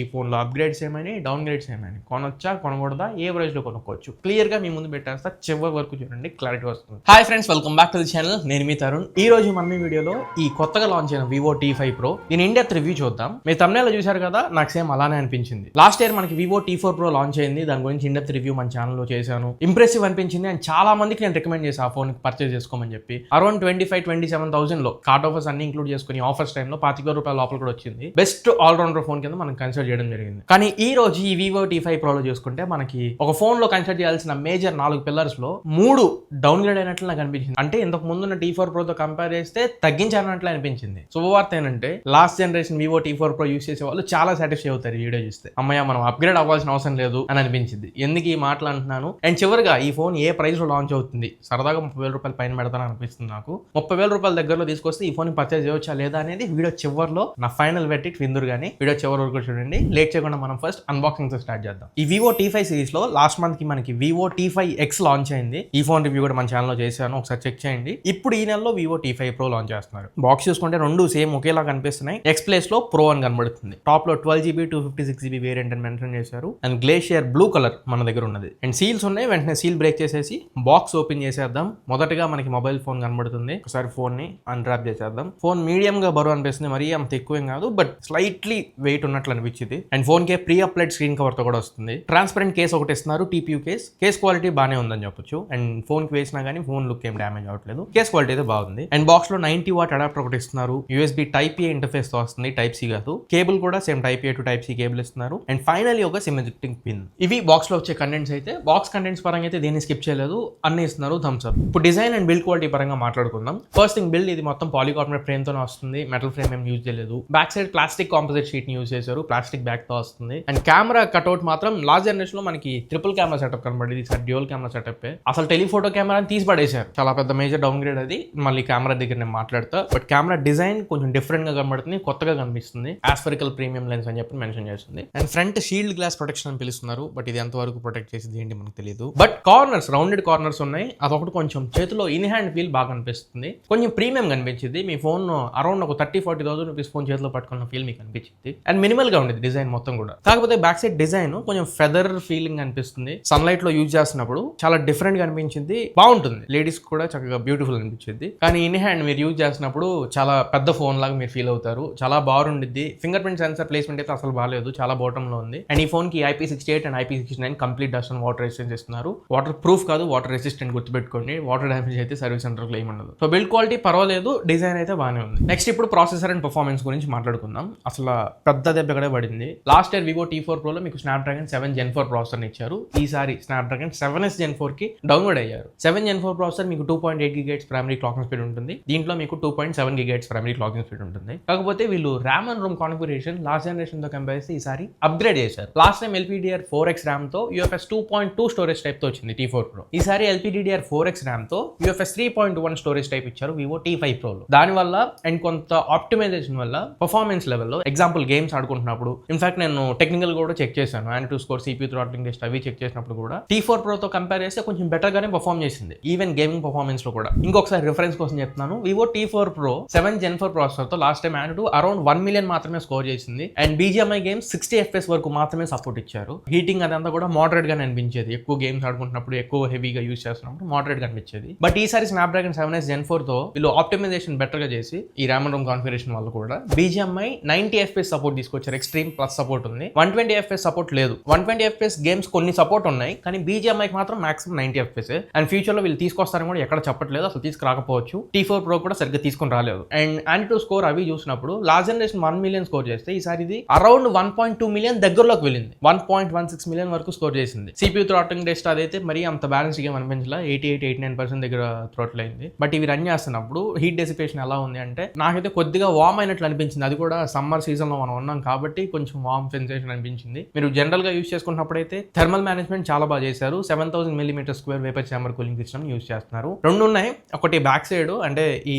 ఈ ఫోన్లో అప్గ్రేడ్స్ ఏమని, డౌన్ గ్రేడ్స్ ఏమని, కొనొచ్చా కొనకూడదా, ఏ ప్రైస్లో కొనుక్కోవచ్చు, క్లియర్గా మీ ముందు పెట్టేస్తా. చివరి వరకు చూడండి, క్లారిటీ వస్తుంది. Hi friends, welcome back to the channel. నేను మీ తరుణ్. ఈ రోజు మన వీడియోలో ఈ కొత్తగా లాంచ్ అయిన వివో T5 Pro దీని ఇన్ డెప్త్ రివ్యూ చూద్దాం. మీరు thumbnail చూశారు కదా, నాకు సేమ్ అలానే అనిపించింది. లాస్ట్ ఇయర్ మనకి వివో T4 Pro లాంచ్ అయింది, దాని గురించి ఇన్ డెప్త్ రివ్యూ మన ఛానల్లో చేశాను. ఇంప్రెసివ్ అనిపించింది అండ్ చాలా మందికి నేను రికమెండ్ చేశాను ఆ ఫోన్ పర్చేస్ చేసుకోమని చెప్పి. అరౌండ్ 25-27,000 లో కార్డ్ ఆఫర్స్ అన్ని ఇంక్లూడ్ చేసుకుని ఆఫర్స్ టైంలో ₹25 లోపల కూడా వచ్చింది. బెస్ట్ ఆల్రౌండర్ ఫోన్ కింద మనం కన్సిడర్ చేయడం జరిగింది. కానీ ఈ రోజు ఈ వివో T5 Pro లో చూసుకుంటే మనకి ఒక ఫోన్ లో కన్సిడర్ చేయాల్సిన మేజర్ 4 పిల్లర్స్ లో 3 డౌన్ గ్రేడ్ అయినట్లు నాకు అనిపించింది. అంటే ఇంతకు ముందున్న T4 Pro తో కంపేర్ చేస్తే తగ్గించారన్నట్లు అనిపించింది. శుభవార్త ఏంటంటే last generation Vivo T4 Pro use చేసే వాళ్ళు చాలా సాటిస్ఫై అవుతారు ఈ వీడియో చూస్తే. అమ్మయ్య, మనం అప్గ్రేడ్ అవ్వాల్సిన అవసరం లేదు అని అనిపించింది. ఎందుకు ఈ మాటలు అంటున్నాను? అండ్ చివరిగా ఈ ఫోన్ ఏ ప్రైస్ లో లాంచ్ అవుతుంది, సరదాగా ₹30,000 పైన పెడతాను అనిపిస్తుంది నాకు. ₹30,000 దగ్గరలో తీసుకొస్తే ఈ ఫోన్ పర్చేజ్ చేయవచ్చా లేదా అనేది వీడియో చివరిలో నా ఫైనల్ వెర్డిక్ట్ విందురు. కానీ వీడియో చివరి వరకు చూడండి. లేట్ చేయకుండా మనం ఫస్ట్ అన్బాక్సింగ్ తో స్టార్ట్ చేద్దాం. ఈ వివో T5 సిరీస్ లో లాస్ట్ మంత్ కి మనకి వివో T5X లాంచ్ అయింది. ఈ ఫోన్ రివ్యూ కూడా మన ఛానల్లో చేశాను, ఒకసారి చెక్ చేయండి. ఇప్పుడు ఈ నెలలో వివో T5 Pro లాంచ్ చేస్తున్నారు. బాక్స్ చూసుకుంటే రెండు సేమ్ ఒకేలా కనిపిస్తున్నాయి. ఎక్స్ ప్లేస్ లో Pro అని కనబడుతుంది. టాప్ లో 12GB 256GB వేరియంట్ అని మెన్షన్ చేశారు. అండ్ గ్లేషియర్ బ్లూ కలర్ మన దగ్గర ఉన్నది. అండ్ సీల్స్ ఉన్నాయి. వెంటనే సీల్ బ్రేక్ చేసేసి బాక్స్ ఓపెన్ చేసేద్దాం. మొదటగా మనకి మొబైల్ ఫోన్ కనబడుతుంది. ఒకసారి ఫోన్ ని అన్రాప్ చేసేద్దాం. ఫోన్ మీడియం గా బరువు అనిపిస్తుంది, మరీ అంత ఎక్కువేం కాదు, బట్ స్లైట్లీ వెయిట్ ఉన్నట్లు అనిపించింది. And phone K pre applied screen cover తో కూడా వస్తుంది. ట్రాన్స్పరెంట్ కేస్ ఒకటి ఇస్తున్నారు, TPU కేస్ క్వాలిటీ బాగానే ఉందని చెప్పొచ్చు. అండ్ ఫోన్ కి వేసినా కానీ ఫోన్ లుక్ ఏం డ్యామేజ్ అవ్వట్లేదు, కేస్ క్వాలిటీ అయితే బాగుంది. అండ్ బాక్స్ లో 90W అడాప్టర్ ఒకటి ఇస్తున్నారు. USB Type-A ఇంటర్ఫేస్ తో వస్తుంది, Type-C కాదు. కేబుల్ కూడా same Type-A to Type-C cable ఇస్తున్నారు. అండ్ ఫైనల్లీ ఒక సిమ్ ఎజెక్టింగ్ పిన్. ఇవి బాక్స్ లో వచ్చే కంటెంట్స్ అయితే. బాక్స్ కంటెంట్స్ పరంగా అయితే దేన్ని స్కిప్ చేయలేదు, అన్ని ఇస్తున్నారు. Thumbs up. ఇప్పుడు డిజైన్ అండ్ బిల్డ్ క్వాలిటీ పరంగా మాట్లాడుకుందాం. ఫస్ట్ థింగ్, బిల్డ్ ఇది మొత్తం పాలికార్బోనేట్ ఫ్రేమ్ తోనే వస్తుంది, మెటల్ ఫ్రేమ్ ఏం యూజ్ చేయలేదు. Back side plastic composite sheet ని యూజ్ చేశారు, ప్లాస్టిక్ బ్యాక్ తో వస్తుంది. అండ్ కెమెరా కట్అవుట్ మాత్రం లాస్ట్ జనరేషన్ లో మనకి ట్రిపుల్ కెమెరా సెటప్ కనబడింది, సార్ డ్యూయల్ కెమెరా సెటప్. అసలు టెలిఫోటో కెమెరాని తీసి పడేశారు, చాలా పెద్ద మేజర్ డౌన్ గ్రేడ్ అది. మళ్ళీ కెమెరా దగ్గర నేను మాట్లాడతా, బట్ కెమెరా డిజైన్ కొంచెం డిఫరెంట్ గా కనబడుతుంది, కొత్తగా కనిపిస్తుంది. ఆస్ఫరికల్ ప్రీమియం లెన్స్ అని చెప్పి మెన్షన్ చేస్తుంది. And front shield glass protection అని పిలుస్తున్నారు, బట్ ఇది ఎంతవరకు ప్రొటెక్ట్ చేసింది ఏంటి మనకు తెలియదు. బట్ కార్నర్స్, రౌండెడ్ కార్నర్స్ ఉన్నాయి, అదొకటి కొంచెం చేతిలో ఇన్ హ్యాండ్ ఫీల్ బాగా అనిపిస్తుంది. కొంచెం ప్రీమియం కనిపించింది. మీ ఫోన్ అరౌండ్ ఒక 30-40,000 రూపీస్ ఫోన్ చేతిలో పట్టుకున్న ఫీల్ మీకు అనిపించింది. అండ్ మినిమల్ గా ఉండేది డిజైన్ మొత్తం కూడా. కాకపోతే బ్యాక్ సైడ్ డిజైన్ కొంచెం ఫెదర్ ఫీలింగ్ అనిపిస్తుంది. సన్ లైట్ లో యూజ్ చేస్తున్నప్పుడు చాలా డిఫరెంట్ గా అనిపించింది, బాగుంటుంది. లేడీస్ కూడా చక్కగా బ్యూటిఫుల్ అనిపించింది. కానీ ఇన్ హ్యాండ్ మీరు యూజ్ చేసినప్పుడు చాలా పెద్ద ఫోన్ లాగా మీరు ఫీల్ అవుతారు. చాలా బాగుండిద్ది. ఫింగర్ ప్రింట్ సెన్సర్ ప్లేస్మెంట్ అయితే అసలు బాగాలేదు, చాలా బాటమ్ లో ఉంది. అండ్ ఈ ఫోన్ కి IP68 and IP69 complete dust and water resistance ఇస్తున్నారు. వాటర్ ప్రూఫ్ కాదు, వాటర్ రెసిస్టెంట్ గుర్తుపెట్టుకోండి. వాటర్ డ్యామేజ్ అయితే సర్వీస్ సెంటర్ క్లెయిమ్ ఉండదు. సో బిల్డ్ క్వాలిటీ పర్వాలేదు, డిజైన్ అయితే బాగానే ఉంది. నెక్స్ట్ ఇప్పుడు ప్రాసెసర్ అండ్ పర్ఫార్మెన్స్ గురించి మాట్లాడుకుందాం. అసలు పెద్ద దెబ్బ ఇక్కడే పడింది. Last year Vivo T4 Pro లో మీకు Snapdragon 7 Gen 4 ప్రాసెసర్ ఇచ్చారు. ఈసారి Snapdragon 7S Gen 4 కి డౌన్లోడ్ అయ్యారు. 7 Gen 4 ప్రాసెసర్ మీకు 2.8 GHz ప్రైమరీ క్లాకింగ్ స్పీడ్ ఉంటుంది. దీంట్లో మీకు 2.7 GHz ప్రైమరీ క్లాకింగ్ స్పీడ్ ఉంటుంది. కాకపోతే వీళ్ళు RAM and Rome configuration last generation తో కంపేర్ చేసి ఈసారి అప్గ్రేడ్ చేశారు. లాస్ట్ టైం LPDDR4X ర్యామ్ తో UFS 2.2 స్టోరేజ్ టైప్ తో వచ్చింది T4 Pro. ఈసారి LPDDR4X ర్యామ్ తో UFS 3.1 స్టోరేజ్ టైప్ ఇచ్చారు వివో T5 Pro లో. దాని వల్ల అండ్ కొంత ఆప్టిమైజేషన్ వల్ల పర్ఫార్మెన్స్ లెవెల్లో, ఎగ్జాంపుల్ గేమ్స్ ఆడుకుంటున్నప్పుడు, ఇన్ఫాక్ట్ నేను టెక్నికల్ కూడా చెక్ చేశాను, Antutu score, CPU throttling test అవి చెక్ చేసినప్పుడు కూడా T4 Pro తో కంపేర్ చేస్తే కొంచెం బెటర్ గానే పర్ఫార్మ్ చేసింది, ఈవెన్ గేమింగ్ పర్ఫార్మెన్స్ లో కూడా. ఇంకొకసారి రిఫరెన్స్ కోసం చెప్తున్నాను, Vivo T4 Pro 7 Gen 4 processor తో last time Antutu around 1 million మాత్రమే స్కోర్ చేసింది. అండ్ BGMI గేమ్స్ 60 FPS వరకు మాత్రమే సపోర్ట్ ఇచ్చారు. హీటింగ్ అదంతా కూడా మోడరేట్ గానే అనిపించేది. ఎక్కువ గేమ్స్ ఆడుకుంటున్నప్పుడు, ఎక్కువ హెవీగా యూజ్ చేస్తున్నప్పుడు మోడరేట్ గా అనిపించేది. బట్ ఈసారి Snapdragon 7S Gen 4 తో వీళ్ళు ఆప్టిమైజేషన్ బెటర్ గా చేసి, ఈ ర్యామ్ అండ్ రోమ్ కాన్ఫిగరేషన్ వల్ల కూడా BGMI 90 FPS సపోర్ట్ తీసుకొచ్చారు. ఎక్స్ట్రీమ్ ప్లస్ సపోర్ట్ ఉంది. 120 FPS సపోర్ట్ లేదు. 120 FPS గేమ్స్ కొన్ని సపోర్ట్ ఉన్నాయి, కానీ BGMI కి మాత్రం మాక్సిమం 90 FPS. అండ్ ఫ్యూచర్ లో వీళ్ళు తీసుకొస్తారని కూడా ఎక్కడ చెప్పట్లేదు, అసలు తీసుకురాకపోవచ్చు. T4 Pro కూడా సరిగ్గా తీసుకొని రాలేదు. అండ్ Antutu స్కోర్ అవి చూసినప్పుడు లాస్ట్ జనరేషన్ 1 million స్కోర్ చేస్తే ఈసారి ఇది అరౌండ్ 1.2 million దగ్గరలోకి వెళ్ళింది. 1.16 million వరకు స్కోర్ చేసింది. CPU థ్రాట్లింగ్ టెస్ట్ అదైతే మరి అంత బ్యాలెన్స్ గేమ్ అనిపించలా, 88-89% దగ్గర థ్రోటిల్ అయింది. బట్ ఇవి రన్ చేస్తున్నప్పుడు హీట్ డెసిపేషన్ ఎలా ఉంది అంటే నాకైతే కొద్దిగా వార్మ్ అయినట్లు అనిపించింది. అది కూడా సమ్మర్ సీజన్ లో మనం ఉన్నాం కాబట్టి కొంచెం వార్మ్ సెన్సేషన్ అనిపించింది. మీరు జనరల్ గా యూజ్ చేసుకున్నప్పుడు అయితే థర్మల్ మేనేజ్మెంట్ చాలా బాగా చేశారు. 7000 mm² vapour chamber cooling system use చేస్తున్నారు. రెండు ఉన్నాయి, ఒకటి బ్యాక్ సైడ్ అంటే ఈ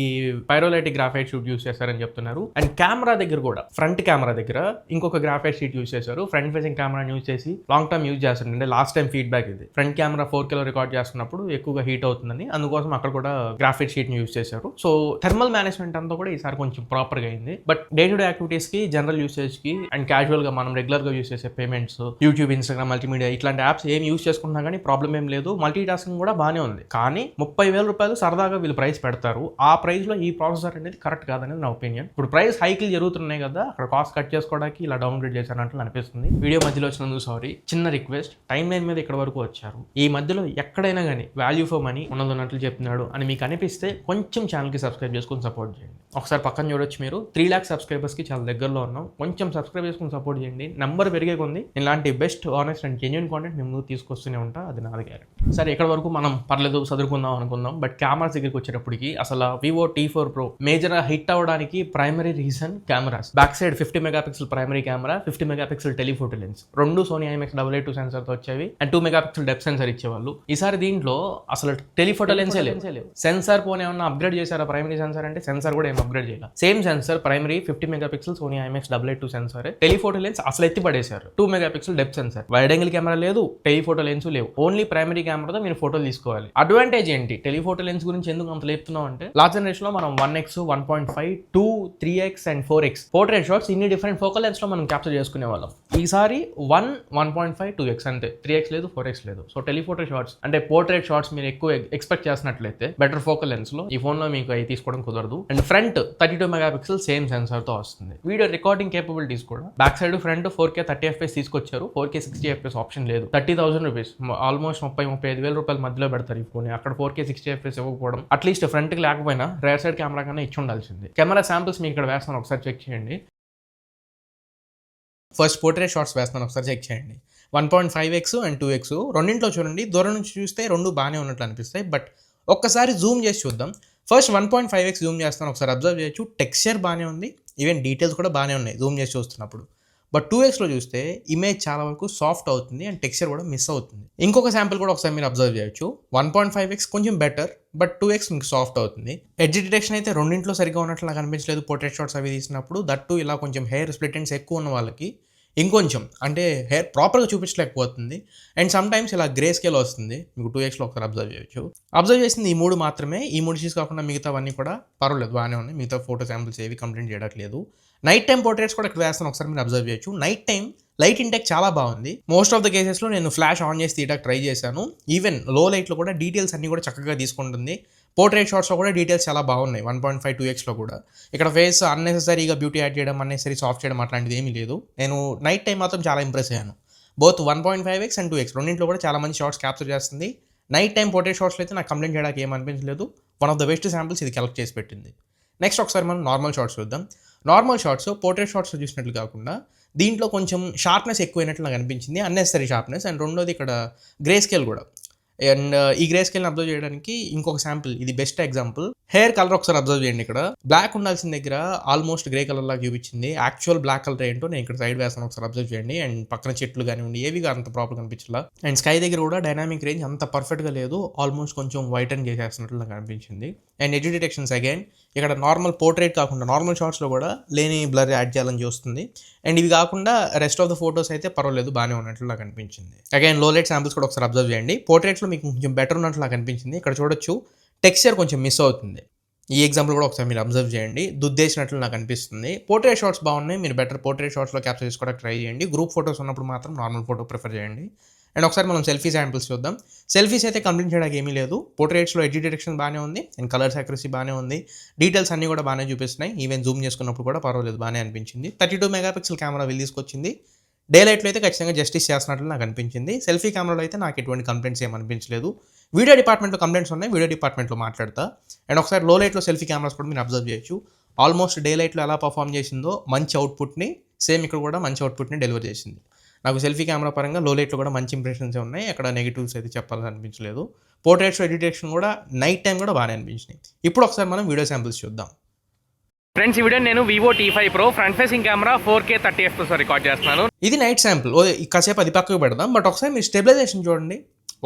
పైరోలైటిక్ గ్రాఫైట్ షీట్ యూజ్ చేస్తారని చెప్తున్నారు. అండ్ కెమెరా దగ్గర కూడా, ఫ్రంట్ కెమెరా దగ్గర ఇంకొక గ్రాఫైట్ షీట్ యూజ్ చేశారు. ఫ్రంట్ ఫేసింగ్ కెమెరా యూజ్ చేసి లాంగ్ టర్మ్ యూజ్ చేస్తారు. అంటే లాస్ట్ టైం ఫీడ్బ్యాక్ ఇది, ఫ్రంట్ కెమెరా 4K లో రికార్డ్ చేస్తున్నప్పుడు ఎక్కువగా హీట్ అవుతుందని, అందుకోసం అక్కడ కూడా గ్రాఫైట్ షీట్ ని యూజ్ చేశారు. సో థర్మల్ మేనేజ్మెంట్ అంతా కూడా ఈసారి కొంచెం ప్రాపర్ గా అయింది. But day to day activities కి, జనరల్ యూసేజ్ కి అండ్ అండ్ క్యాజువల్గా మనం రెగ్యులర్గా యూస్ చేసే పేమెంట్స్, యూట్యూబ్, ఇన్స్టాగ్రామ్, మల్టీమీడియా ఇట్లాంటి యాప్స్ ఏం యూస్ చేసుకున్నా కానీ ప్రాబ్లం ఏం లేదు. మల్టీ టాస్కింగ్ కూడా బాగానే ఉంది. కానీ 30,000 రూపాయలు సరదాగా వీళ్ళు ప్రైస్ పెడతారు. ఆ ప్రైస్లో ఈ ప్రాసెసర్ అనేది కరెక్ట్ కాదనేది నా ఒపీనియన్. ఇప్పుడు ప్రైస్ హైకిల్ జరుగుతున్నాయి కదా, అక్కడ కాస్ట్ కట్ చేసుకోవడానికి ఇలా డౌన్గ్రేడ్ చేశారంటే అనిపిస్తుంది. వీడియో మధ్యలో వచ్చినందుకు సారీ. చిన్న రిక్వెస్ట్, టైం లైన్ మీద ఇక్కడ వరకు వచ్చారు. ఈ మధ్యలో ఎక్కడైనా కానీ వాల్యూ ఫర్ మనీ ఉన్నదన్నట్లు చెప్తున్నాడు అని మీకు అనిపిస్తే కొంచెం ఛానల్కి సబ్స్క్రైబ్ చేసుకుని సపోర్ట్ చేయండి. ఒకసారి పక్కన చూడొచ్చు, మీరు 3 lakhs సబ్స్క్రైబర్స్కి చాలా దగ్గరలో ఉన్నాం. కొంచెం సబ్స్క్రైబ్ చేసుకుని సపోర్ట్ చేయండి. నెంబర్ పెరిగే కొంది ఇలాంటి best, honest and genuine content మేము ముందుకు తీసుకొస్తూనే ఉంటా. అది నాది గ్యారెంటీ. సరే, ఇక్కడ వరకు మనం పర్లేదు చదువుకుందాం అనుకుందాం. బట్ కెమెరాస్ దగ్గరికి వచ్చేటప్పటికి అసలు Vivo T4 Pro major hit అవ్వడానికి primary reason cameras. Back side 50 megapixel primary camera, 50 megapixel telephoto lens, రెండు సోనీ IMX882 సెన్సర్తో వచ్చేవి అండ్ 2 మెగాపిక్సెల్ డెప్త్ సెన్సర్ ఇచ్చేవాళ్ళు. ఈసారి దీంట్లో అసలు టెలిఫోటో లెన్సే లేవు. సెన్సార్ పోనీ ఏమన్నా అప్గ్రేడ్ చేశారా? ప్రైమరీ సెన్సార్ అంటే సెన్సార్ కూడా ఏం అప్గ్రేడ్ చేయాలి. Same sensor primary 50 megapixel Sony IMX882 sensor. Telephoto lens అసలు ఎత్తి పడేశారు. 2 megapixel depth sensor, wide angle camera లేదు, టెలిఫోటో లెన్స్ లేవు. ఓన్లీ ప్రైమరీ కెమెరాతో మీరు ఫోటోలు తీసుకోవాలి. అడ్వాంటేజ్ ఏంటి? టెలిఫోటో లెన్స్ గురించి ఎందుకు అంత లేపుతున్నాం అంటే, లాస్ట్ జనరేషన్ లో మనం 1x, 1.5, 2, 3x and 4x portrait shots ఇన్ని డిఫరెంట్ ఫోకల్ లెన్స్ లో మనం క్యాప్చర్ చేసుకునే వాళ్ళం. ఈసారి 1, 1.5, 2x అంతే. 3x లేదు, 4x లేదు. సో టెలిఫోటో షాట్స్ అంటే పోర్ట్రేట్ షాట్స్ మీరు ఎక్కువ ఎక్స్పెక్ట్ చేసినట్లయితే బెటర్ ఫోకల్ లెన్స్ లో ఈ ఫోన్ లో మీకు అవి తీసుకోవడం కుదరదు. And front 32 megapixel same sensor తో వస్తుంది. వీడియో రికార్డింగ్ కేపబిలిటీస్ కూడా back side front 4K 30 FPS తీసుకొచ్చారు. 4K 60 FPS ఆప్షన్ లేదు. 30,000 రూపీస్, ఆల్మోస్ట్ 35,000 రూపాయల మధ్యలో పెడతారు ఈ ఫోన్. అక్కడ 4K 60 FPS ఇవ్వకపోవడం, అట్లీస్ట్ ఫ్రంట్ కి లేకపోయినా రేర్ సైడ్ కెమెరా కన్నా ఇచ్చి ఉండాల్సింది. కెమెరా శాంపిల్స్ మీకు ఇక్కడ వేస్తాను, ఒకసారి చెక్ చేయండి. ఫస్ట్ పోర్ట్రేట్ షాట్స్ వేస్తాను, ఒకసారి చెక్ చేయండి. 1.5x అండ్ 2x రెండింటిలో చూడండి. దూరం నుంచి చూస్తే రెండు బాగానే ఉన్నట్లు అనిపిస్తాయి. బట్ ఒక్కసారి జూమ్ చేసి చూద్దాం. ఫస్ట్ 1.5x జూమ్ చేస్తాను, ఒకసారి అబ్జర్వ్ చేయొచ్చు. టెక్స్చర్ బాగానే ఉంది, ఈవెన్ డీటెయిల్స్ కూడా బాగానే ఉన్నాయి జూమ్ చేసి చూస్తున్నప్పుడు. బట్ 2xలో చూస్తే ఇమేజ్ చాలా వరకు సాఫ్ట్ అవుతుంది అండ్ టెక్స్చర్ కూడా మిస్ అవుతుంది. ఇంకొక శాంపుల్ కూడా ఒకసారి మీరు అబ్జర్వ్ చేయొచ్చు. 1.5x కొంచెం బెటర్, బట్ 2x మీకు సాఫ్ట్ అవుతుంది. ఎడ్జ్ డిటెక్షన్ అయితే రెండింటిలో సరిగ్గా ఉన్నట్లు నాకు అనిపించలేదు. పోర్ట్రేట్ షాట్స్ అవి తీసినప్పుడు దట్టు ఇలా కొంచెం హెయిర్ స్ప్లిట్ ఎండ్స్ ఎక్కువ ఉన్న వాళ్ళకి ఇంకొంచెం అంటే హెయిర్ ప్రాపర్గా చూపించలేకపోతుంది. అండ్ సమ్ టైమ్స్ ఇలా గ్రే స్కేల్ వస్తుంది. మీకు 2xలో ఒకసారి అబ్జర్వ్ చేయొచ్చు. అబ్జర్వ్ చేసింది ఈ 3 మాత్రమే. ఈ 3 షీస్ కాకుండా మిగతావన్నీ కూడా పర్వాలేదు, బాగానే ఉన్నాయి. మిగతా ఫోటో శాంపుల్స్ ఏవి కంప్లైంట్ చేయట్లేదు. నైట్ టైం పోర్ట్రేట్స్ కూడా ఇక్కడ వేస్తాను, ఒకసారి మీరు అబ్జర్వ్ చేయొచ్చు. నైట్ టైం లైట్ ఇంటెక్ చాలా బాగుంది. మోస్ట్ ఆఫ్ ద కేసెస్లో నేను ఫ్లాష్ ఆన్ చేసి తీయడానికి ట్రై చేశాను. ఈవెన్ లో లైట్లో కూడా డీటెయిల్స్ అన్నీ కూడా చక్కగా తీసుకుంటుంది. పోర్ట్రేట్ షాట్స్లో కూడా డీటెయిల్స్ చాలా బాగున్నాయి 1.5, 2xలో కూడా. ఇక్కడ ఫేస్ అన్నెసెసరీగా బ్యూటీ యాడ్ చేయడం, అన్నెసరీ సాఫ్ట్ చేయడం అట్లాంటిది ఏమీ లేదు. నేను నైట్ టైం మాత్రం చాలా ఇంప్రెస్ అయ్యాను. బోత్ 1.5x అండ్ 2x రెండింటిలో కూడా చాలా మంచి షాట్స్ క్యాప్చర్ చేస్తుంది. నైట్ టైం పోర్ట్రేట్ షాట్స్లో అయితే నాకు కంప్లైంట్ చేయడానికి ఏం అనిపించలేదు. One of the best samples ఇది కలెక్ట్ చేసి పెట్టింది. నెక్స్ట్ ఒకసారి మనం నార్మల్ షాట్స్ చూద్దాం. నార్మల్ షాట్స్ పోర్ట్రేట్ షాట్స్లో చూసినట్లు కాకుండా దీంట్లో కొంచెం షార్ప్నెస్ ఎక్కువైనట్లు నాకు అనిపించింది, అన్నెసరీ షార్ప్నెస్. అండ్ రెండోది ఇక్కడ గ్రే స్కేల్ కూడా. అండ్ ఈ గ్రే స్కేల్ని అబ్జర్వ్ చేయడానికి ఇంకొక శాంపుల్, ఇది బెస్ట్ ఎగ్జాంపుల్. హెయిర్ కలర్ ఒకసారి అబ్జర్వ్ చేయండి. ఇక్కడ బ్లాక్ ఉండాల్సిన దగ్గర ఆల్మోస్ట్ గ్రే కలర్ లాగా చూపించింది. యాక్చువల్ బ్లాక్ కలర్ ఏంటో నేను ఇక్కడ సైడ్ వేస్తాను, ఒకసారి అబ్జర్వ్ చేయండి. అండ్ పక్కన చెట్లు కానివ్వండి ఏవిగా అంత ప్రాపర్ కనిపించలా. అండ్ స్కై దగ్గర కూడా డైనామిక్ రేంజ్ అంత పర్ఫెక్ట్గా లేదు, ఆల్మోస్ట్ కొంచెం వైట్ అండ్ చేసేస్తున్నట్లు నాకు అనిపించింది. అండ్ ఎడ్జ్ డిటెక్షన్స్ అగైన్ ఇక్కడ నార్మల్ పోర్ట్రేట్ కాకుండా నార్మల్ షాట్స్లో కూడా లేని బ్లర్ యాడ్ చేయాలని చూస్తుంది. అండ్ ఇవి కాకుండా రెస్ట్ ఆఫ్ ద ఫోటోస్ అయితే పర్వాలేదు, బాగానే ఉన్నట్లు నాకు అనిపించింది. అగైన్ లో లైట్ శాంపిల్స్ కూడా ఒకసారి అబ్జర్వ్ చేయండి. పోర్ట్రేట్స్లో మీకు కొంచెం బెటర్ ఉన్నట్లు నాకు అనిపించింది. ఇక్కడ చూడొచ్చు టెక్స్చర్ కొంచెం మిస్ అవుతుంది. ఈ ఎగ్జాంపుల్ కూడా ఒకసారి మీరు అబ్జర్వ్ చేయండి. దుద్దేసినట్లు నాకు అనిపిస్తుంది. పోర్ట్రేట్ షాట్స్ బాగున్నాయి, మీరు బెటర్ పోర్ట్రేట్ షాట్స్లో క్యాప్చర్ చేసుకోవడానికి ట్రై చేయండి. గ్రూప్ ఫోటోస్ ఉన్నప్పుడు మాత్రం నార్మల్ ఫోటో ప్రిఫర్ చేయండి. అండ్ ఒకసారి మనం సెల్ఫీ శాంపిల్స్ చూద్దాం. సెల్ఫీస్ అయితే కంప్లీట్ చేయడానికి ఏమీ లేదు. పోర్ట్రేట్స్లో ఎడ్జ్ డిటెక్షన్ బాగానే ఉంది అండ్ కలర్స్ యాక్యురసీ బాగానే ఉంది. డీటెయిల్స్ అన్నీ కూడా బాగానే చూపిస్తున్నాయి. ఈవెన్ జూమ్ చేసుకున్నప్పుడు కూడా పర్వాలేదు, బాగానే అనిపించింది. 32 మెగాపిక్సెల్ కెమెరా వీళ్ళు తీసుకొచ్చింది. డే లైట్లో అయితే ఖచ్చితంగా జస్టిస్ చేస్తున్నట్లు నాకు అనిపించింది. సెల్ఫీ కెమెరాలో అయితే నాకు ఎటువంటి కంప్లైంట్స్ ఏం అనిపించలేదు. వీడియో డిపార్ట్మెంట్లో కంప్లైంట్స్ ఉన్నాయి, వీడియో డిపార్ట్మెంట్లో మాట్లాడతా. అండ్ ఒకసారి లో లైట్లో సెల్ఫీ కెమెరాస్ కూడా మీరు అబ్జర్వ్ చేయొచ్చు. ఆల్మోస్ట్ డే లైట్లో ఎలా పర్ఫామ్ చేసిందో మంచి అవుట్పుట్ని సేమ్ ఇక్కడ కూడా మంచి అవుట్పుట్ని డెలివర్ చేసింది. నాకు సెల్ఫీ కెమెరా పరంగా లో లైట్లో కూడా మంచి ఇంప్రెషన్స్ ఉన్నాయి, అక్కడ నెగిటివ్స్ అయితే చెప్పాలని అనిపించలేదు. పోర్ట్రేట్స్ ఎడిటేషన్ కూడా నైట్ టైం కూడా బాగానే అనిపించినాయి. ఇప్పుడు ఒకసారి మనం వీడియో శాంపిల్స్ చూద్దాం. ఫ్రెండ్స్, ఈ వీడియో నేను Vivo T5 Pro front facing camera 4K 30 FPS record చేస్తున్నాను. ఇది నైట్ శాంపుల్, కాసేపు అది పక్కకు పెడదాం. బట్ ఒకసారి మీరు స్టెబిలైజేషన్ చూడండి.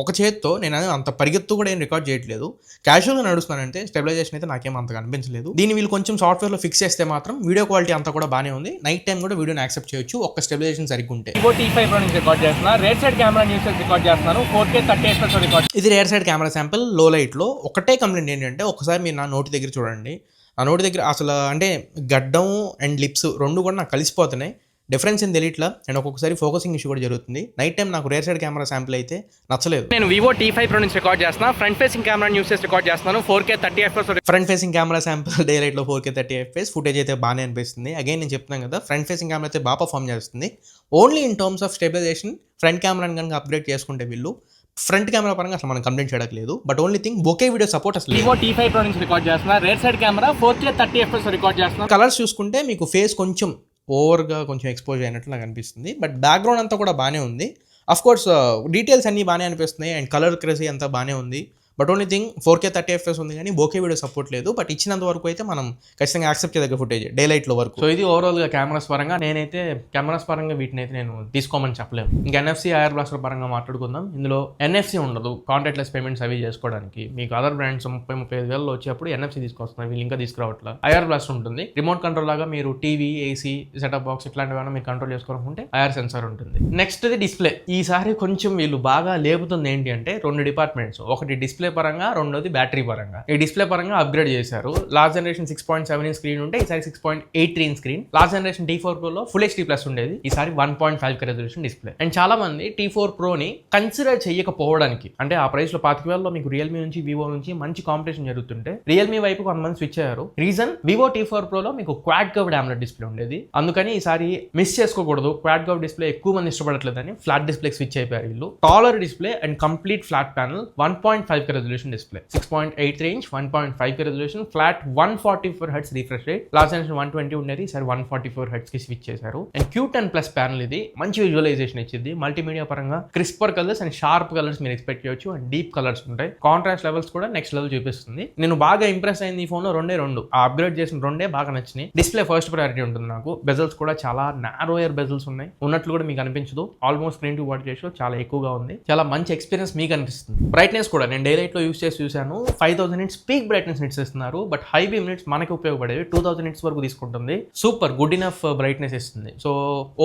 ఒక చేత్తో నేను అంత పరిగెత్తు కూడా ఏం రికార్డ్ చేయట్లేదు, క్యాజువల్గా నడుస్తున్నానంటే స్టెబిలైజేషన్ అయితే నాకేం అంతగా అనిపించలేదు. దీన్ని వీళ్ళు కొంచెం సాఫ్ట్వేర్లో ఫిక్స్ చేస్తే మాత్రం వీడియో క్వాలిటీ అంతా కూడా బాగానే ఉంది. నైట్ టైం కూడా వీడియోని యాక్సెప్ట్ చేయొచ్చు, ఒక్క స్టెబిలైజేషన్ సరిగ్గా ఉంటే. వివో T5 Pro నుంచి రికార్డ్ చేస్తున్నా, rare side camera news record చేస్తున్నాను, 4K 30 FPS రికార్డ్. ఇది రేర్ సైడ్ కెమెరా శాంపుల్ లో లైట్లో. ఒకటే కంప్లైంట్ ఏంటంటే ఒకసారి మీరు నా నోటి దగ్గర చూడండి. ఆ నోటి దగ్గర అసలు అంటే గడ్డం అండ్ లిప్స్ రెండు కూడా నాకు కలిసిపోతున్నాయి. డిఫరెన్స్ ఏం తెలియట్లా. అండ్ ఒక్కొక్కసారి ఫోకసింగ్ ఇష్యూ కూడా జరుగుతుంది. నైట్ టైం నాకు రేర్ సైడ్ కెమెరా శాంపుల్ అయితే నచ్చలేదు. నేను వివో T5 Pro నుంచి రికార్డ్ చేస్తున్నా. ఫ్రంట్ ఫేసింగ్ కెమెరా యూస్ చేసి రికార్డ్ చేస్తున్నాను. 4K 30 FPS. Front facing camera sample day లైట్లో 4K 30 FPS ఫుటేజ్ అయితే బాగానే అనిపిస్తుంది. అగైన్ నేను చెప్తున్నాను కదా, ఫ్రంట్ ఫేసింగ్ కెమెరా అయితే బాగా పర్ఫామ్ చేస్తుంది. Only in terms of stabilisation front కెమెరాని కనుక అప్గ్రేడ్ చేసుకుంటే వీళ్ళు ఫ్రంట్ కెమెరా పరంగా అసలు మనం కంప్లైంట్ చేయట్లేదు. But only thing bouquet video support అసలు వివో T5 Pro నుంచి రికార్డ్ చేస్తున్నా. Rare side camera 4K 30 FPS record చేస్తున్నా. కలర్స్ చూసుకుంటే మీకు ఫేస్ కొంచెం ఓవర్గా కొంచెం ఎక్స్పోజ్ అయినట్లు నాకు అనిపిస్తుంది. బట్ బ్యాక్గ్రౌండ్ అంతా కూడా బాగానే ఉంది. అఫ్ కోర్స్ డీటెయిల్స్ అన్నీ బాగానే అనిపిస్తున్నాయి అండ్ కలర్ క్రేజీ అంతా బాగానే ఉంది. But only thing 4K 30 FPS ఉంది కానీ బోకే వీడియో సపోర్ట్ లేదు. బట్ ఇచ్చినంత వరకు అయితే మనం ఖచ్చితంగా యాక్సెప్ట్ చేయదగ్గ ఫుటేజ్ డే లైట్లో వరకు. సో ఇది ఓవరాల్గా కెమెరాస్ పరంగా. నేనైతే కెమెరాస్ పరంగా వీటిని అయితే నేను తీసుకోమని చెప్పలేము. ఇంకా NFC ఐఆర్ బ్లాస్టర్ పరంగా మాట్లాడుకుందాం. ఇందులో NFC ఉండదు, కాంటాక్ట్లెస్ పేమెంట్స్ అవి చేసుకోవడానికి. మీకు అదర్ బ్రాండ్స్ 30-35 వేలలో వచ్చేప్పుడు NFC తీసుకొస్తున్నారు, వీళ్ళు ఇంకా తీసుకురావట్లా. ఐఆర్ బ్లాస్టర్ ఉంటుంది. రిమోట్ కంట్రోల్ లాగా మీరు టీవీ, AC, సెటప్ బాక్స్ ఇట్లాంటివైనా మీరు కంట్రోల్ చేసుకోవాలనుకుంటే ఐఆర్ సెన్సార్ ఉంటుంది. నెక్స్ట్ ఇది డిస్ప్లే. ఈసారి కొంచెం వీళ్ళు బాగా లేపుతుంది ఏంటి అంటే 2 డిపార్ట్మెంట్స్. ఒకటి డిస్ప్లే పరంగా, రెండోది బ్యాటరీ పరంగా. ఈ డిస్ప్లే పరంగా అప్గ్రేడ్ చేశారు. లాస్ట్ జనరేషన్ 6.7 స్క్రీన్ ఉంటే ఈసారి 6.83 screen. Last generation T4 Pro లో Full HD Plus ఉండేది, ఈసారి 1.5K రెజల్యూషన్ డిస్ప్లే. అండ్ చాలా మంది T4 Pro ని కన్సిడర్ చేయకపోవడానికి, అంటే ఆ ప్రైస్ లో 25,000లో మీకు రియల్మీ నుంచి, వివో నుంచి మంచి కాంపిటీషన్ జరుగుతుంటే రియల్మీ వైపు కొంతమంది స్విచ్ అయ్యారు. రీజన్ వివో T4 Pro లో మీకు క్వాడ్ కర్వ్డ్ AMOLED డిస్ప్లే ఉండేది, అందుకని ఈసారి మిస్ చేసుకోకూడదు. క్వాడ్ కర్వ్ డిస్ప్లే ఎక్కువ మంది ఇష్టపడట్లేదని ఫ్లాట్ డిస్ప్లే స్విచ్ అయిపోయారు వీళ్ళు. Taller display and complete flat panel, 1.5K resolution display, 6.83 inch, 1.5K resolution, flat 144 hertz refresh rate. Last generation 120 ఉండేది, ఈసారి 144 హెర్ట్జ్ కి స్విచ్ చేశారు. అండ్ Q10+ ప్యానల్ ఇది మంచి విజువలైజేషన్ ఇచ్చింది. మల్టీమీడియా పరంగా CRISPR colours and sharp colours మీరు ఎక్స్పెక్ట్ చేయొచ్చు. అండ్ డీప్ కలర్స్ ఉంటాయి. కాంట్రాస్ట్ లెవెల్స్ కూడా నెక్స్ట్ లెవెల్ చూపిస్తుంది. నేను బాగా ఇంప్రెస్ అయింది ఈ ఫోన్ లో రెండు అప్గ్రేడ్ చేసిన రెండే బాగా నచ్చినాయి. డిస్ప్లే ఫస్ట్ ప్రయారిటీ ఉంటుంది నాకు. బెజల్స్ కూడా చాలా నారోయర్ బెజల్స్ ఉన్నాయి, ఉన్నట్లు కూడా మీకు అనిపించదు. Almost screen to body ratio చాలా ఎక్కువగా ఉంది. చాలా మంచి ఎక్స్పీరియన్స్ మీకు అనిపిస్తుంది. బ్రైట్నెస్ కూడా నేను డే లైట్ లో యూస్ చేసి చూశాను. 5000 నిట్స్ పీక్ బ్రైట్నెస్ నిట్స్ ఇస్తున్నారు. బట్ హై బీమ్ నిట్స్ మనకి ఉపయోగపడేవి 2000 నిట్స్ వరకు తీసుకుంటుంది. సూపర్ గుడ్ ఇనఫ్ బ్రైట్నెస్ ఇస్తుంది. సో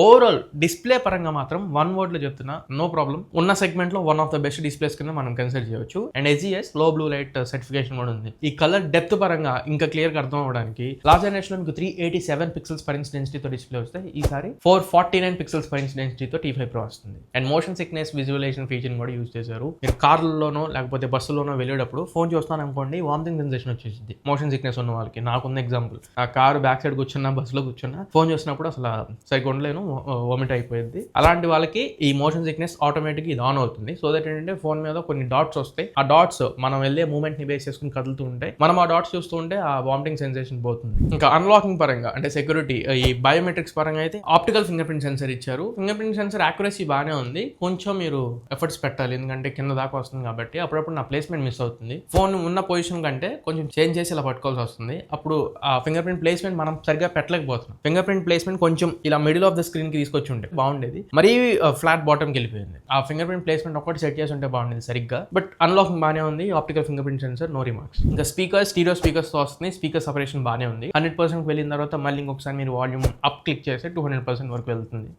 ఓవరాల్ డిస్ప్లే పరంగా మాత్రం వన్ వర్డ్ లో చెప్తున్నా, నో ప్రాబ్లం. ఉన్న సెగ్మెంట్ లో one of the best displays కింద మనం కన్సిడర్ చేయవచ్చు. అండ్ SGS లో బ్లూ లైట్ సర్టిఫికేషన్ కూడా ఉంది. ఈ కలర్ డెప్త్ పరంగా ఇంకా క్లియర్ గా అర్థం అవడానికి లాస్ట్ జనరేషన్ లో మీకు 387 పిక్సెల్స్ పర్ ఇంచ్ డెన్సిటీతో డిస్ప్లే వస్తే ఈసారి 449 పిక్సెల్స్ పర్ ఇంచ్ డెన్సిటీతో T5 Pro వస్తుంది. And motion sickness visualisation feature కూడా యూజ్ చేశారు. మీరు కార్లోనో లేకపోతే బస్సులోనో వెళ్ళేటప్పుడు ఫోన్ చూస్తాను అనుకోండి, వామిటింగ్ సెన్సేషన్ వచ్చేసింది. మోషన్ సిక్నెస్ ఉన్న వాళ్ళకి. నాకున్న ఎగ్జాంపుల్, ఆ కారు బ్యాక్ సైడ్ కూర్చున్నా, బస్సులో కూర్చున్నా, ఫోన్ చూసినప్పుడు అసలు సరిగ్గా ఉండలేను, వామిట్ అయిపోయింది. అలాంటి వాళ్ళకి ఈ మోషన్ సిక్నెస్ ఆటోమేటిక్ ఇది ఆన్ అవుతుంది. సో దట్ ఏంటంటే ఫోన్ మీద కొన్ని డాట్స్ వస్తాయి. ఆ డాట్స్ మనం వెళ్ళే మూవ్మెంట్ ని బేస్ చేసుకుని కదులుతూ ఉంటాయి. మనం ఆ డాట్స్ చూస్తూ ఉంటే ఆ వామిటింగ్ సెన్సేషన్ పోతుంది. ఇంకా అన్లాకింగ్ పరంగా అంటే సెక్యూరిటీ, ఈ బయోమెట్రిక్స్ పరంగా అయితే ఆప్టికల్ ఫింగర్ ప్రింట్ సెన్సర్ ఇచ్చారు. ఫింగర్ ప్రింట్ సెన్సర్ యాక్యురసీ బాగానే ఉంది. కొంచెం మీరు ఎఫర్ట్స్ పెట్టాలి, ఎందుకంటే కింద దాకా వస్తుంది కాబట్టి అప్పుడప్పుడు నా ప్లేస్మెంట్ మిస్ అవుతుంది. ఫోన్ ఉన్న పొజిషన్ కంటే కొంచెం చేంజ్ చేసి ఇలా పట్టుకోవాల్సి వస్తుంది. అప్పుడు ఆ ఫింగర్ ప్రింట్ ప్లేస్మెంట్ మనం సరిగ్గా పెట్టలేకపోతున్నాం. ఫింగర్ ప్రింట్ ప్లేస్మెంట్ కొంచెం ఇలా మిడిల్ ఆఫ్ ద స్క్రీన్ కి తీసుకొచ్చి ఉంటే బాగుండేది. మరీ ఫ్లాట్ బాటమ్ కి వెళ్ళిపోయింది. ఆ ఫింగర్ ప్రింట్ ప్లేస్మెంట్ ఒకటి సెట్ చేసి ఉంటే బాగుండేది సరిగ్గా. బట్ అన్లాకింగ్ బాగానే ఉంది. Optical fingerprint sensor, no remarks. ఇంకా స్పీకర్, స్టీరియో స్పీకర్స్ తో వస్తుంది. స్పీకర్ సపరేషన్ బాగానే ఉంది. 100% వెళ్ళిన తర్వాత మళ్ళీ ఇంకొకసారి మీరు వాల్యూమ్ అప్ క్లిక్ చేస్తే 200% వరకు వెళ్తుంది.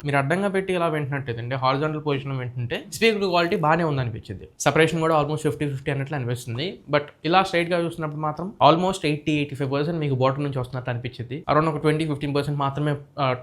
మీరు అడ్డంగా పెట్టి ఇలా వింటున్నట్టయితే హారిజాంటల్ పొజిషన్ వింటుంటే స్పీకర్ క్వాలిటీ బాగానే ఉందనిపించింది. సపరేషన్ కూడా ఆల్మోస్ట్ 50-50 అన్నట్లు అనిపిస్తుంది. బట్ ఇలా స్ట్రైట్ గా చూసినప్పుడు మాత్రం ఆల్మోస్ట్ 80-85% మీకు బాటమ్ నుంచి వస్తున్నట్టు అనిపించింది. అరౌండ్ ఒక 20-15% మాత్రమే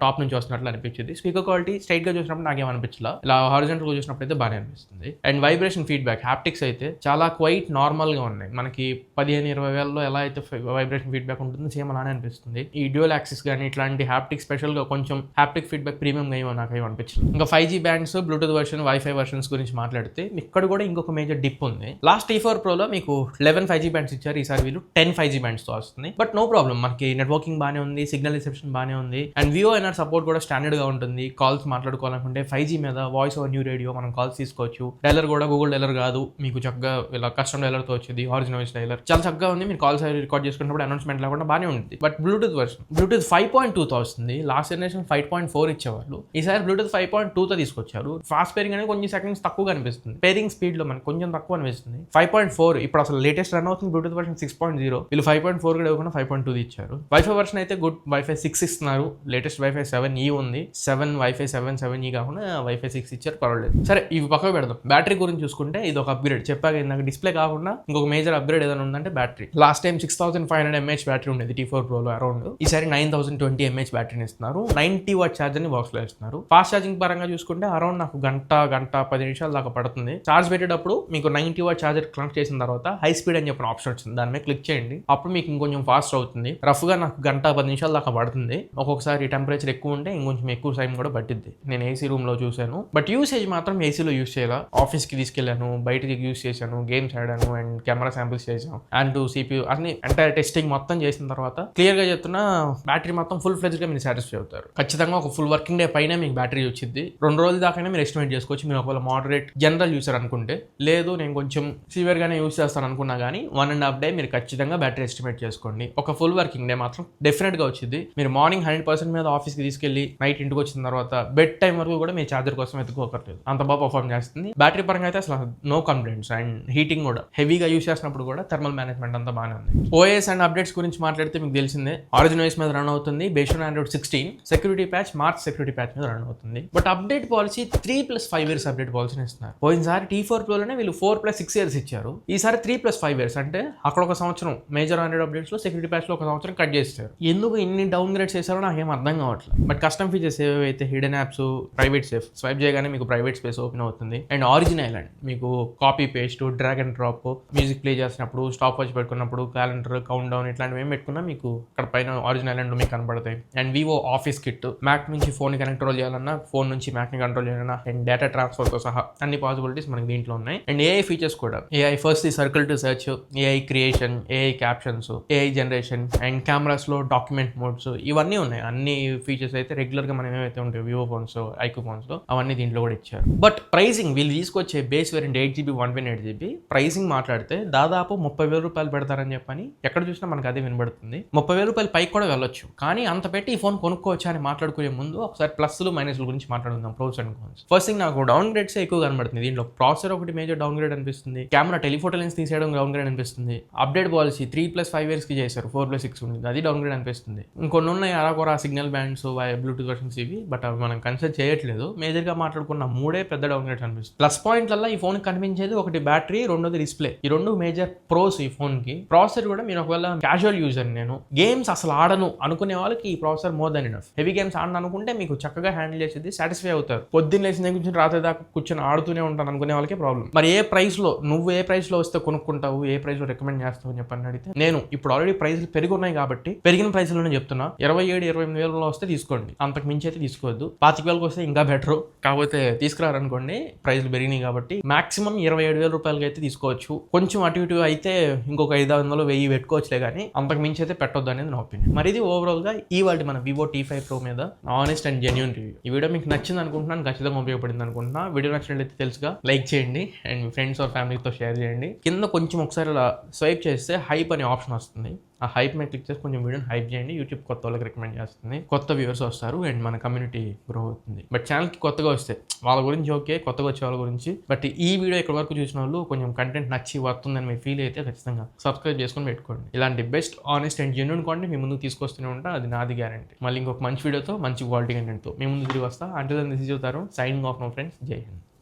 టాప్ నుంచి వస్తున్నట్లు అనిపించింది. స్పీకర్ క్వాలిటీ స్ట్రైట్ గా చూసినప్పుడు నాకేం అనిపించలా. ఇలా హారిజాంటల్ గా చూసినప్పుడు అయితే బాగానే అనిపిస్తుంది. అండ్ వైబ్రేషన్ ఫీడ్బ్యాక్, హ్యాప్టిక్స్ అయితే చాలా క్వైట్ నార్మల్ గా ఉన్నాయి. మనకి 15-20 వేలలో ఎలా అయితే వైబ్రేషన్ ఫీడ్బ్యాక్ ఉంటుందో సేమ్ అలానే అనిపిస్తుంది. ఈ డ్యూయల్ యాక్సిస్ కానీ ఇట్లాంటి హ్యాప్టిక్ స్పెషల్ గా కొంచెం హ్యాప్టిక్ ఫీడ్బ్యాక్ ప్రీమియం గా నాకు ఏం అనిపించింది. ఇంకా 5G bands, Bluetooth version, wifi versions గురించి మాట్లాడితే ఇక్కడ కూడా ఇంకొక మేజర్ డిప్ ఉంది. లాస్ట్ T4 Pro లో మీకు 11 5G బ్యాండ్స్ ఇచ్చారు. ఈసారి వీళ్ళు 10 5G బ్యాండ్స్ తో వస్తుంది. బట్ నో ప్రాబ్లం, మనకి నెట్వర్కింగ్ బాగానే ఉంది, సిగ్నల్ రిసెప్షన్ బాగానే ఉంది. అండ్ VoNR సపోర్ట్ కూడా స్టాండర్డ్ గా ఉంటుంది. కాల్స్ మాట్లాడుకోవాలనుకుంటే 5G మీద వాయిస్ ఓవర్ న్యూ రేడియో మనం కాల్స్ తీసుకోవచ్చు. డైలర్ కూడా గూగుల్ డైలర్ కాదు, మీకు చక్కగా ఇలా కస్టమ్ డైలర్ తో వచ్చింది. ఆరిజినల్ వాయిస్ డైలర్ చాలా చక్కగా ఉంది. మీరు కాల్స్ రికార్డ్ చేసుకున్నప్పుడు అనౌన్స్మెంట్ లేకుండా బాగానే ఉంటుంది. బట్ బ్లూటూత్ వర్షన్, బ్లూటూత్ 5.2 తో వస్తుంది. లాస్ట్ జనరేషన్ 5.4 ఇచ్చేవాళ్ళు, ఈసారి బ్లూటూత్ 5.2తో తీసుకొచ్చారు. ఫాస్ట్ పేరింగ్ అనేది కొంచెం సెకండ్స్ తక్కువ కనిపిస్తుంది, పేరింగ్ స్పీడ్ లో మనకి కొంచెం తక్కువ అనిపిస్తుంది. 5.4 ఇప్పుడు అసలు లేటెస్ట్ రన్ అవుతుంది బ్లూటూత్ వర్షన్ 6.0. వీళ్ళు 5.4 కూడా ఇవ్వకుండా 5.2 ఇచ్చారు. వైఫై వర్షన్ అయితే గుడ్ వైఫై 6 ఇస్తున్నారు. లేటెస్ట్ వైఫై 7E ఉంది. 7 వైఫై 7E కాకుండా వైఫై 6 ఇచ్చారు, పర్వాలేదు. సరే ఇవి పక్కకు పెడదాం. బ్యాటరీ గురించి చూసుకుంటే ఇది ఒక అప్గ్రేడ్. చెప్పాక ఇందాక డిస్ప్లే కాకుండా ఇంకొక మేజర్ అప్గ్రేడ్ ఏదైనా ఉందంటే battery. Last time 6500 mAh battery ఉండేది T4 Pro లో అరౌండ్. ఈసారి 9020 mAh బ్యాటరీని ఇస్తున్నారు. 90 వాట్ ఛార్జర్ ని బాక్స్ లో ఇస్తున్నారు. ఫాస్ట్ ఛార్జింగ్ పరంగా చూసుకుంటే అరౌండ్ నాకు గంట 10 నిమిషాల దాకా పడుతుంది. ఛార్జ్ పెట్టేటప్పుడు మీకు 90 వాట్ ఛార్జర్ కనెక్ట్ చేసిన తర్వాత హై స్పీడ్ అని చెప్పిన ఆప్షన్ వచ్చింది, దాని మీద క్లిక్ చేయండి. అప్పుడు మీకు ఇంకొంచెం ఫాస్ట్ అవుతుంది. రఫ్ గా నాకు గంట 10 నిమిషాల దాకా పడుతుంది. ఒక్కొక్కసారి టెంపరేచర్ ఎక్కువ ఉంటే ఇంకొంచెం ఎక్కువ టైం కూడా పట్టిద్ది. నేను ఏసీ రూమ్ లో చూసాను, బట్ యూసేజ్ మాత్రం ఏసీలో యూస్ చేయాలి. ఆఫీస్ కి తీసుకెళ్లాను, బయటకి యూస్ చేశాను, గేమ్స్ ఆడాను అండ్ కెమెరా శాంపిల్స్ చేశాను అండ్ CPU అన్ని ఎంటైర్ టెస్టింగ్ మొత్తం చేసిన తర్వాత క్లియర్ గా చెప్తున్నా బ్యాటరీ మొత్తం ఫుల్ ఫ్లెజ్డ్ గా మీరు సాటిస్ఫై అవుతారు. ఖచ్చితంగా ఒక ఫుల్ వర్కింగ్ డే పైన మీకు బ్యాటరీ వచ్చింది. 2 రోజుల దాకా మీరు ఎస్టిమేట్ చేసుకోవచ్చు. మీరు ఒకవేళ మోడరేట్ జనరల్ యూసర్ అనుకుంటే, లేదు నేను కొంచెం సివియర్ గానే యూస్ చేస్తాను అనుకున్నా కానీ 1.5 డే మీరు ఖచ్చితంగా బ్యాటరీ ఎస్టిమేట్ చేసుకోండి. ఒక ఫుల్ వర్కింగ్ డే మాత్రం డెఫినెట్ గా వచ్చింది. మీరు మార్నింగ్ 100% మీద ఆఫీస్ కి తీసుకెళ్లి నైట్ ఇంటికి వచ్చిన తర్వాత బెడ్ టైం వరకు కూడా మీ ఛార్జర్ కోసం ఎత్తుకోకర్లేదు, అంత బాగా పర్ఫార్మ్ చేస్తుంది. బ్యాటరీ పరంగా అయితే అసలు నో కంప్లైంట్స్. అండ్ హీటింగ్ కూడా హెవీగా యూస్ చేసినప్పుడు కూడా థర్మల్ మేనేజ్మెంట్ అంతా బాగానే ఉంది. OS అండ్ అప్డేట్స్ గురించి మాట్లాడితే మీకు తెలిసిందే, ఆరిజిన్ OS మీద రన్ అవుతుంది. Based on Android 16 security patch, March security patch మీద రన్ అవుతుంది. But update policy 3+5 years update పాలసీని ఇస్తున్నారు. పోయినసారి T4 Pro లోనే వీళ్ళు 4+6 years ఇచ్చారు. ఈసారి 3+5 years అంటే అక్కడ ఒక సంవత్సరం మేజర్ ఆండ్రాయిడ్ అప్డేట్స్ లో, సెక్యూరిటీ ప్యాచ్ లో ఒక సంవత్సరం కట్ చేస్తారు. ఎందుకు ఇన్ని డౌన్ గ్రేడ్స్ చేశారో నాకు ఏం అర్థం కావట్లేదు. బట్ కస్టమ్ ఫీచర్స్ ఏవైతే hidden apps, private safe swipe చేయగానే మీకు ప్రైవేట్ స్పేస్ ఓపెన్ అవుతుంది. అండ్ ఆరిజిన్ ఐలాండ్ మీకు copy paste, drag and drop, music play చేసినప్పుడు, స్టాప్ వాచ్ పెట్టుకున్నప్పుడు, క్యాలెండర్, కౌంట్ డౌన్ ఇట్లాంటివి ఏం పెట్టుకున్నా మీకు అక్కడ పైన ఆరిజిన్ ఐలాండ్ మీకు కనబడతాయి. And Vivo office kit, Mac నుంచి ఫోన్ ని కంట్రోల్ చేయాలన్నా, ఫోన్ నుంచి మ్యాక్ ని కంట్రోల్ చేయాలన్నా, అండ్ డేటా ట్రాన్స్ఫర్ తో సహా అన్ని పాసిబిలిటీస్ మనకి దీంట్లో ఉన్నాయి. అండ్ AI ఫీచర్స్ కూడా, AI first circle to search, AI creation, AI captions, AI generation and cameras లో డాక్యుమెంట్ మోడ్స్, ఇవన్నీ ఉన్నాయి. అన్ని ఫీచర్స్ అయితే రెగ్యులర్ గా మనం ఏమైతే ఉంటాయి వివో ఫోన్స్, ఐక్యూ ఫోన్స్ లో అవన్నీ దీంట్లో కూడా ఇచ్చారు. బట్ ప్రైసింగ్ వీళ్ళు తీసుకొచ్చే base variant 8GB 128GB pricing మాట్లాడితే దాదాపు 30,000 రూపాయలు పెడతారని చెప్పని ఎక్కడ చూసినా మనకు అదే వినబడుతుంది. 30,000 రూపాయలు పైకి కూడా వెళ్ళొచ్చు. కానీ అంత పెట్టి ఈ ఫోన్ కొనుక్కోవచ్చా అని మాట్లాడుకునే ముందు ఒకసారి ప్లస్లు మైనస్ల గురించి మాట్లాడుకుందాం, pros and cons. First thing, నాకు డౌన్ గ్రేడ్స్ ఎక్కువ కనబడుతుంది. దీంట్లో ప్రాసెసర్ ఒకటి మేజర్ డౌన్ గ్రేడ్ అనిపిస్తుంది. కెమెరా టెలిఫోటో లెన్స్ తీసేయడం డౌన్ గ్రేడ్ అనిపిస్తుంది. అప్డేట్ పాలసీ 3+5 years కి చేశారు, 4+6 ఉంది, అది డౌన్ గ్రేడ్ అనిపిస్తుంది. ఇంకొన్ని ఉన్నాయి అరాకొరా సిగ్నల్ బ్యాండ్స్, బ్లూటూత్ వర్షన్స్ ఇవి, బట్ అవి మనం కన్సిడర్ చేయట్లేదు. మేజర్ గా మాట్లాడుకున్న 3 పెద్ద డౌన్ గ్రేడ్స్ అనిపిస్తుంది. ప్లస్ పాయింట్లలో ఈ ఫోన్ కనిపించేది ఒకటి బ్యాటరీ, రెండోది డిస్ప్లే. ఈ 2 మేజర్ ప్రోస్ ఈ ఫోన్ కి. ప్రాసెసర్ కూడా మీరు ఒకవేళ క్యాజువల్ యూజర్, నేను గేమ్స్ అసలు ఆడను అనుకునే వాళ్ళకి ఈ processor more than enough. Heavy games ఆడను అనుకుంటే మీకు చక్కగా హ్యాండిల్ చేసేది, సాటిస్ఫై అవుతారు. పొద్దున్న లేచిన కూర్చొని రాత్రి దాకా కూర్చొని ఆడుతూనే ఉంటాను అనుకునే వాళ్ళకే ప్రాబ్లం. మరి ఏ ప్రైస్ లో నువ్వు ఏ ప్రైస్ లో వస్తే కొనుక్కుంటావు, ఏ ప్రైస్ లో రికమెండ్ చేస్తావు అని చెప్పని అడిగితే, నేను ఇప్పుడు ఆల్రెడీ ప్రైస్లు పెరుగున్నాయి కాబట్టి పెరిగిన ప్రైస్లోనే చెప్తున్నా. 27-28 వస్తే తీసుకోండి, అంతకు మించి అయితే తీసుకోవద్దు. 25,000 వస్తే ఇంకా బెటర్. కాకపోతే తీసుకురారనుకోండి, ప్రైస్లు పెరిగినాయి కాబట్టి మాక్సిమం 27,000 రూపాయలకి అయితే తీసుకోవచ్చు. కొంచెం అటు ఇటు అయితే ఇంకొక 500, 1000 పెట్టుకోవచ్చులే, కానీ అంతకు మించి అయితే పెట్టొద్దు అనేది నా ఒపీనియన్. మరి ఇది ఓవరాల్ గా ఇవాళ మన వివో T5 Pro మీద ఆనెస్ట్ అండ్ జెన్యూన్ రివ్యూ. ఈ వీడియో మీకు నచ్చింది అనుకుంటున్నాను, ఖచ్చితంగా ఉపయోగపడింది అనుకుంటున్నా. వీడియో నచ్చినట్లయితే తెలుసుగా లైక్ చేయండి అండ్ మీ ఫ్రెండ్స్ ఆర్ ఫ్యామిలీతో షేర్ చేయండి. కింద కొంచెం ఒకసారి అలా స్వైప్ చేస్తే హైప్ అనే ఆప్షన్ వస్తుంది. ఆ హైప్ మీద క్లిక్ చేసి కొంచెం వీడియోని హైప్ చేయండి. యూట్యూబ్ కొత్త వాళ్ళకి రికమెండ్ చేస్తుంది, కొత్త వ్యూవర్స్ వస్తారు అండ్ మన కమ్యూనిటీ గ్రో అవుతుంది. బట్ ఛానల్కి కొత్తగా వస్తే వాళ్ళ గురించి ఓకే, కొత్తగా వచ్చే వాళ్ళ గురించి. బట్ ఈ వీడియో ఇక్కడ వరకు చూసిన వాళ్ళు కొంచెం కంటెంట్ నచ్చి వస్తుందని మీరు ఫీల్ అయితే ఖచ్చితంగా సబ్స్క్రైబ్ చేసుకొని పెట్టుకోండి. ఇలాంటి best honest and genuine content మీ ముందుకు తీసుకొస్తూనే ఉంటా, అది నాది గ్యారంటీ. మళ్ళీ ఇంకొక మంచి వీడియోతో, మంచి క్వాలిటీ కంటెంట్తో మీ ముందు తిరిగి వస్తా. అంటే this is your Tarun, signing off my friends. జై హింద్.